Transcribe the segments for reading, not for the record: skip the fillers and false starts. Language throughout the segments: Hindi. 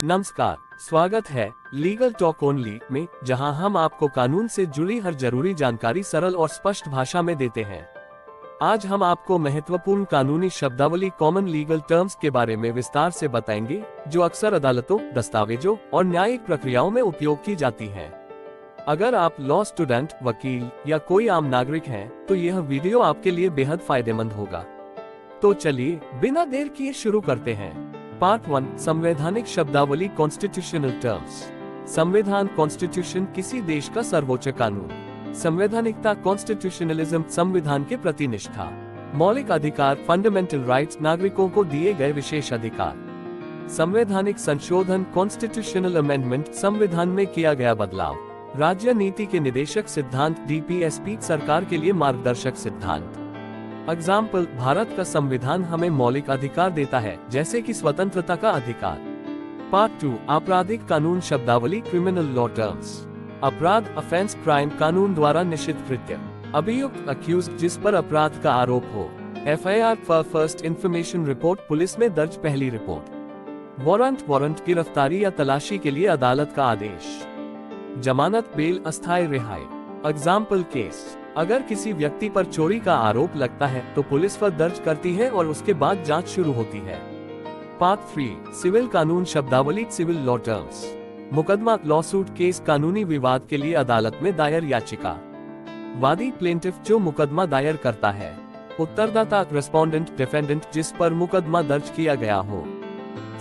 नमस्कार, स्वागत है लीगल टॉक ओनली में, जहां हम आपको कानून से जुड़ी हर जरूरी जानकारी सरल और स्पष्ट भाषा में देते हैं। आज हम आपको महत्वपूर्ण कानूनी शब्दावली कॉमन लीगल टर्म्स के बारे में विस्तार से बताएंगे, जो अक्सर अदालतों, दस्तावेजों और न्यायिक प्रक्रियाओं में उपयोग की जाती हैं। अगर आप लॉ स्टूडेंट, वकील या कोई आम नागरिक हैं, तो यह वीडियो आपके लिए बेहद फायदेमंद होगा। तो चलिए बिना देर किए शुरू करते हैं। पार्ट 1, संवैधानिक शब्दावली कॉन्स्टिट्यूशनल टर्म्स। संविधान कॉन्स्टिट्यूशन किसी देश का सर्वोच्च कानून। संवैधानिकता कॉन्स्टिट्यूशनलिज्म संविधान के प्रति निष्ठा। मौलिक अधिकार फंडामेंटल राइट्स नागरिकों को दिए गए विशेष अधिकार। संवैधानिक संशोधन कॉन्स्टिट्यूशनल अमेंडमेंट संविधान में किया गया बदलाव। राज्य नीति के निदेशक सिद्धांत DPSP सरकार के लिए मार्गदर्शक सिद्धांत। एग्जाम्पल, भारत का संविधान हमें मौलिक अधिकार देता है, जैसे कि स्वतंत्रता का अधिकार। पार्ट 2, आपराधिक कानून शब्दावली क्रिमिनल लॉ टर्म्स। अपराध ऑफेंस क्राइम कानून द्वारा निषिद्ध कृत्य। अभियुक्त अक्यूज जिस पर अपराध का आरोप हो। FIR first information report police में दर्ज पहली रिपोर्ट। वारंट गिरफ्तारी या तलाशी के लिए अदालत का आदेश। जमानत बेल अस्थायी रिहाई। एग्जाम्पल केस, अगर किसी व्यक्ति पर चोरी का आरोप लगता है तो पुलिस पर दर्ज करती है और उसके बाद जांच शुरू होती है। पार्ट 3, सिविल कानून शब्दावली सिविल लॉ टर्म्स। मुकदमा लॉसूट केस कानूनी विवाद के लिए अदालत में दायर याचिका। वादी प्लेंटिफ जो मुकदमा दायर करता है। उत्तरदाता रेस्पोंडेंट डिफेंडेंट जिस पर मुकदमा दर्ज किया गया हो।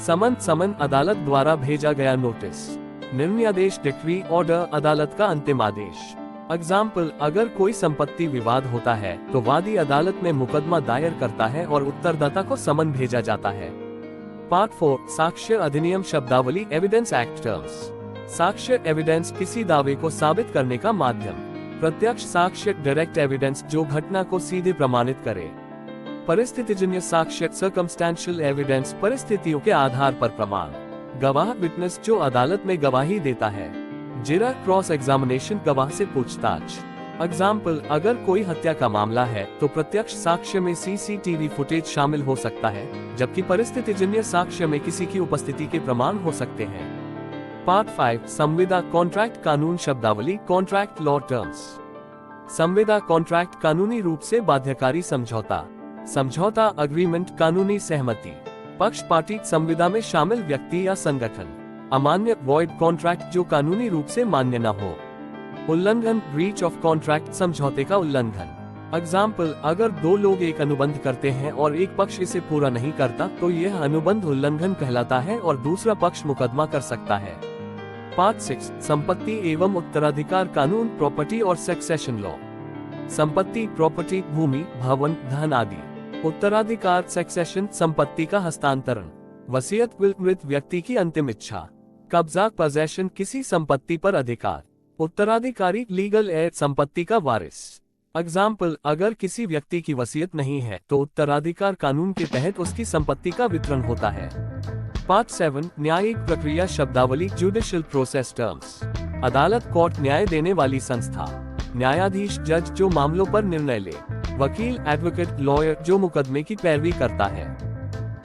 समन अदालत द्वारा भेजा गया नोटिस। निर्णयादेश डिक्री ऑर्डर अदालत का अंतिम आदेश। एग्जाम्पल, अगर कोई संपत्ति विवाद होता है तो वादी अदालत में मुकदमा दायर करता है और उत्तरदाता को समन भेजा जाता है। पार्ट 4, साक्ष्य अधिनियम शब्दावली एविडेंस एक्ट टर्म्स। साक्ष्य एविडेंस किसी दावे को साबित करने का माध्यम। प्रत्यक्ष साक्ष्य डायरेक्ट एविडेंस जो घटना को सीधे प्रमाणित करे। परिस्थितिजन्य साक्ष्य सर्कमस्टेंशियल एविडेंस परिस्थितियों के आधार पर प्रमाण। गवाह विटनेस जो अदालत में गवाही देता है। जिरा क्रॉस एग्जामिनेशन गवाह से पूछताछ। एग्जाम्पल, अगर कोई हत्या का मामला है तो प्रत्यक्ष साक्ष्य में CCTV फुटेज शामिल हो सकता है, जबकि परिस्थितिजन्य साक्ष्य में किसी की उपस्थिति के प्रमाण हो सकते हैं। पार्ट 5, संविदा कॉन्ट्रैक्ट कानून शब्दावली कॉन्ट्रैक्ट लॉ टर्म्स। संविदा कॉन्ट्रैक्ट कानूनी रूप से बाध्यकारी समझौता। समझौता अग्रीमेंट कानूनी सहमति। पक्षपाती संविदा में शामिल व्यक्ति या संगठन। अमान्य वॉइड कॉन्ट्रैक्ट जो कानूनी रूप से मान्य न हो। उल्लंघन ब्रीच ऑफ कॉन्ट्रैक्ट समझौते का उल्लंघन। एग्जाम्पल, अगर दो लोग एक अनुबंध करते हैं और एक पक्ष इसे पूरा नहीं करता तो यह अनुबंध उल्लंघन कहलाता है और दूसरा पक्ष मुकदमा कर सकता है। पार्ट 6, संपत्ति एवं उत्तराधिकार कानून प्रॉपर्टी और सक्सेशन लॉ। संपत्ति प्रॉपर्टी भूमि, भवन, धन आदि। उत्तराधिकार सक्सेशन संपत्ति का हस्तांतरण। वसीयत मृत व्यक्ति की अंतिम इच्छा। कब्जा पोजेशन किसी संपत्ति पर अधिकार। उत्तराधिकारी लीगल हेयर संपत्ति का वारिस। एग्जाम्पल, अगर किसी व्यक्ति की वसीयत नहीं है तो उत्तराधिकार कानून के तहत उसकी संपत्ति का वितरण होता है। पार्ट 7, न्यायिक प्रक्रिया शब्दावली जुडिशियल प्रोसेस टर्म्स। अदालत कोर्ट न्याय देने वाली संस्था। न्यायाधीश जज जो मामलों पर निर्णय ले। वकील एडवोकेट लॉयर जो मुकदमे की पैरवी करता है।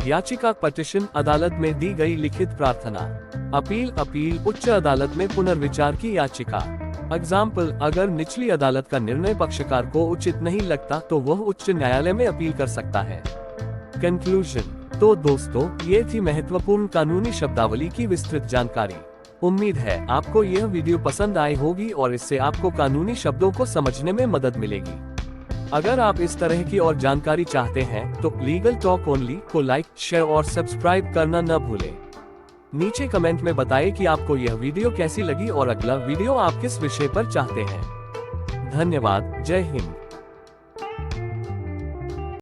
याचिका पटिशन अदालत में दी गई लिखित प्रार्थना। अपील उच्च अदालत में पुनर्विचार की याचिका। एग्जाम्पल, अगर निचली अदालत का निर्णय पक्षकार को उचित नहीं लगता तो वह उच्च न्यायालय में अपील कर सकता है। कंक्लूजन। तो दोस्तों, ये थी महत्वपूर्ण कानूनी शब्दावली की विस्तृत जानकारी। उम्मीद है आपको यह वीडियो पसंद आई होगी और इससे आपको कानूनी शब्दों को समझने में मदद मिलेगी। अगर आप इस तरह की और जानकारी चाहते हैं तो लीगल टॉक ओनली को लाइक, शेयर और सब्सक्राइब करना न भूलें। नीचे कमेंट में बताएं कि आपको यह वीडियो कैसी लगी और अगला वीडियो आप किस विषय पर चाहते हैं। धन्यवाद। जय हिंद।